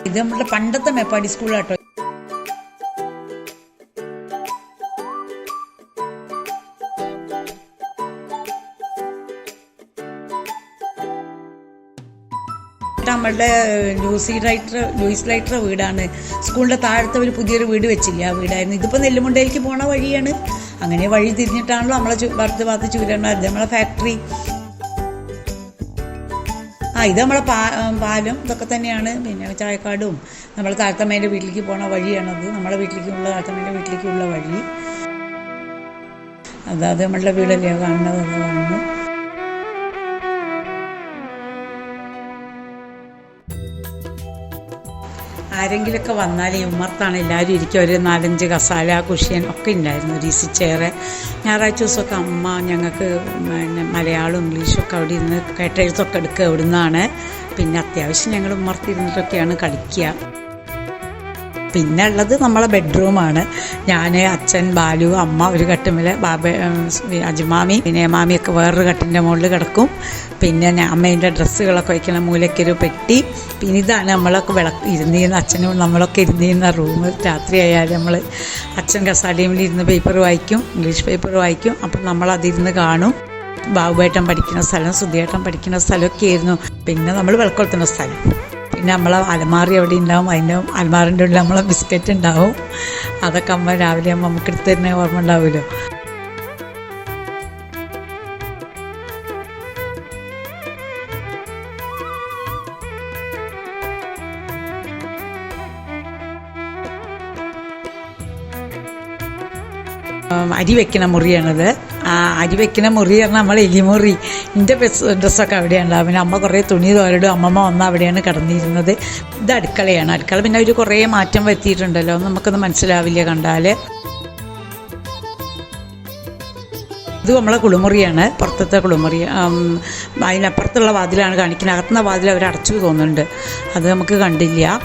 ഇത് നമ്മളുടെ പണ്ടത്തെ മേപ്പാടി സ്കൂളാട്ടോ. നമ്മളുടെ ലൂയിസ് ലൈറ്റർ വീടാണ്. സ്കൂളിൻ്റെ താഴത്തെ ഒരു പുതിയൊരു വീട് വെച്ചില്ല, ആ വീടായിരുന്നു. ഇതിപ്പോൾ നെല്ലുമുണ്ടയിലേക്ക് പോണ വഴിയാണ്. അങ്ങനെ വഴി തിരിഞ്ഞിട്ടാണല്ലോ നമ്മളെ വലത്ത് ഭാഗത്ത് ചൂരണ നമ്മളെ ഫാക്ടറി. ഇത് നമ്മളെ പാലം ഇതൊക്കെ തന്നെയാണ്. പിന്നെ ചായക്കാടും നമ്മൾ താഴത്തമ്മേൻ്റെ വീട്ടിലേക്ക് പോണ വഴിയാണത്. നമ്മളെ വീട്ടിലേക്കുള്ള താഴത്തമ്മേൻ്റെ വീട്ടിലേക്കുള്ള വഴി. അതായത് നമ്മളുടെ വീടല്ലേ കാണുന്നത്, അത് കാണുന്നു. ആരെങ്കിലുമൊക്കെ വന്നാൽ ഈ ഉമ്മർത്താണ് എല്ലാവരും ഇരിക്കും. ഒരു 4-5 കസാല കുഷ്യൻ ഒക്കെ ഉണ്ടായിരുന്നു, ഒരു ഈസി ചെയർ. ഞായറാഴ്ച ദിവസമൊക്കെ അമ്മ ഞങ്ങൾക്ക് മലയാളം ഇംഗ്ലീഷൊക്കെ അവിടെ ഇരുന്ന് കേട്ടെഴുത്തൊക്കെ എടുക്കുക അവിടെ നിന്നാണ്. പിന്നെ അത്യാവശ്യം ഞങ്ങൾ ഉമ്മർത്തിരുന്നിട്ടൊക്കെയാണ് കളിക്കുക. പിന്നെ ഉള്ളത് നമ്മളെ ബെഡ്റൂമാണ്. ഞാൻ, അച്ഛൻ, ബാലു, അമ്മ ഒരു കട്ടുമിൽ, അജുമാമി, പിന്നെ മാമിയൊക്കെ വേറൊരു കട്ടിൻ്റെ മുകളിൽ കിടക്കും. പിന്നെ അമ്മേൻ്റെ ഡ്രസ്സുകളൊക്കെ വയ്ക്കുന്ന മൂലയ്ക്കൊരു പെട്ടി. പിന്നെ ഇതാണ് നമ്മളൊക്കെ ഇരുന്നിരുന്ന അച്ഛനും നമ്മളൊക്കെ ഇരുന്നിരുന്ന റൂം. രാത്രി ആയാലും നമ്മൾ അച്ഛൻ കസാലയിൽ ഇരുന്ന് പേപ്പർ വായിക്കും, ഇംഗ്ലീഷ് പേപ്പർ വായിക്കും. അപ്പം നമ്മളതിരുന്ന് കാണും. ബാബുവേട്ടൻ പഠിക്കുന്ന സ്ഥലം, സുധിയേട്ടൻ പഠിക്കുന്ന സ്ഥലമൊക്കെ ആയിരുന്നു. പിന്നെ നമ്മൾ വിളക്കൊളുത്തുന്ന സ്ഥലം. പിന്നെ നമ്മളെ അലമാറി അവിടെ ഉണ്ടാവും. അതിൻ്റെ അലമാറിൻ്റെ ഉള്ളിൽ നമ്മളെ ബിസ്ക്കറ്റ് ഉണ്ടാവും. അതൊക്കെ അമ്മ രാവിലെ ആകുമ്പോൾ നമുക്ക് എടുത്ത് തന്നെ ഓർമ്മ ഉണ്ടാവുമല്ലോ. അരി വെക്കണ മുറിയാണത്. അരി വെക്കുന്ന മുറി പറഞ്ഞാൽ നമ്മൾ എലിമുറി. എൻ്റെ ഡ്രസ്സൊക്കെ അവിടെയാണ് ഉണ്ടാവും. പിന്നെ അമ്മ കുറേ തുണി തോരടും. അമ്മമ്മ വന്ന് അവിടെയാണ് കിടന്നിരുന്നത്. ഇത് അടുക്കളയാണ്. അടുക്കള പിന്നെ അവർ കുറേ മാറ്റം വരുത്തിയിട്ടുണ്ടല്ലോ, നമുക്കൊന്നും മനസ്സിലാവില്ല കണ്ടാൽ. ഇത് നമ്മളെ കുളിമുറിയാണ്, പുറത്തത്തെ കുളിമുറി. അതിനപ്പുറത്തുള്ള വാതിലാണ് കാണിക്കുന്നത്. അകത്തുന്ന വാതിൽ അവർ അടച്ചു തോന്നുന്നുണ്ട്, അത് നമുക്ക് കണ്ടില്ല.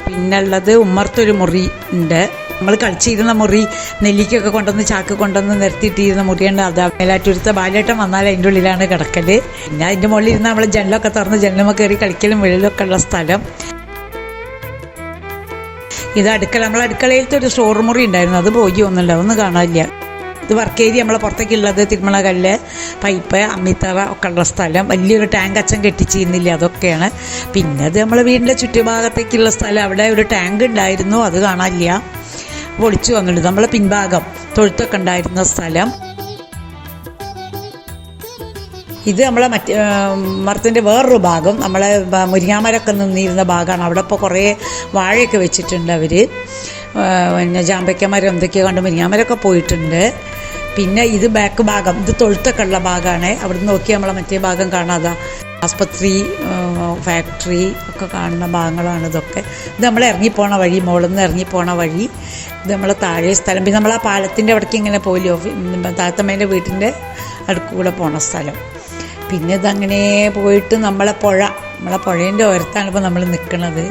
പിന്നുള്ളത് ഉമ്മർത്തൊരു മുറി ഉണ്ട്. നമ്മൾ കളിച്ചിരുന്ന മുറി, നെല്ലിക്കൊക്കെ കൊണ്ടുവന്ന് ചാക്ക് കൊണ്ടുവന്ന് നിരത്തിയിട്ടിരുന്ന മുറിയുണ്ട്. അത് മേലാറ്റൂരത്തെ ബാലേട്ടൻ വന്നാൽ അതിൻ്റെ ഉള്ളിലാണ് കിടക്കൽ. പിന്നെ അതിൻ്റെ മുകളിൽ ഇരുന്ന് നമ്മൾ ജനലൊക്കെ തുറന്ന് ജനലുമൊക്കെ കയറി കളിക്കലും വെളിയിലൊക്കെ ഉള്ള സ്ഥലം. ഇത് അടുക്കള. നമ്മളെ അടുക്കളയിലത്തെ ഒരു സ്റ്റോർ മുറി ഉണ്ടായിരുന്നു, അത് പോയി ഒന്നുമില്ല, ഒന്നും കാണാനില്ല. ഇത് വർക്ക് ഏരിയ. നമ്മളെ പുറത്തേക്കുള്ളത് തിരുമല കല്ല്, പൈപ്പ്, അമ്മിത്തറ ഒക്കെ ഉള്ള സ്ഥലം. വലിയൊരു ടാങ്ക് അച്ഛൻ കെട്ടിച്ചിരുന്നില്ല, അതൊക്കെയാണ്. പിന്നെ അത് നമ്മളെ വീടിൻ്റെ ചുറ്റുഭാഗത്തേക്കുള്ള സ്ഥലം. അവിടെ ഒരു ടാങ്ക് ഉണ്ടായിരുന്നു, അത് കാണാനില്ല, പൊളിച്ചു വന്നിട്ട്. നമ്മളെ പിൻഭാഗം തൊഴുത്തൊക്കെ ഉണ്ടായിരുന്ന സ്ഥലം. ഇത് നമ്മളെ മരത്തിൻ്റെ വേറൊരു ഭാഗം. നമ്മളെ മുരിങ്ങാമരമൊക്കെ നിന്നിരുന്ന ഭാഗമാണ്. അവിടെ ഇപ്പോൾ കുറേ വാഴയൊക്കെ വെച്ചിട്ടുണ്ട് അവർ. പിന്നെ ജാമ്പയ്ക്കമരം എന്തൊക്കെയോ കണ്ട് മുരിങ്ങാമരമൊക്കെ പോയിട്ടുണ്ട്. പിന്നെ ഇത് ബാക്ക് ഭാഗം, ഇത് തൊഴുത്തൊക്കെ ഉള്ള ഭാഗമാണ്. അവിടെ നിന്ന് നോക്കി നമ്മളെ മറ്റേ ഭാഗം കാണാതെ ആസ്പത്രി, ഫാക്ടറി ഒക്കെ കാണുന്ന ഭാഗങ്ങളാണ് ഇതൊക്കെ. ഇത് നമ്മൾ ഇറങ്ങിപ്പോണ വഴി, മുകളിൽ നിന്ന് ഇറങ്ങിപ്പോണ വഴി. ഇത് നമ്മൾ താഴെ സ്ഥലം. പിന്നെ നമ്മൾ ആ പാലത്തിൻ്റെ അവിടേക്ക് ഇങ്ങനെ പോലോ, താത്തമ്മേൻ്റെ വീട്ടിൻ്റെ അടുക്കൂടെ പോണ സ്ഥലം. പിന്നെ ഇതങ്ങനെ പോയിട്ട് നമ്മളെ പുഴേൻ്റെ ഓരത്താണ് ഇപ്പോൾ നമ്മൾ നിൽക്കുന്നത്.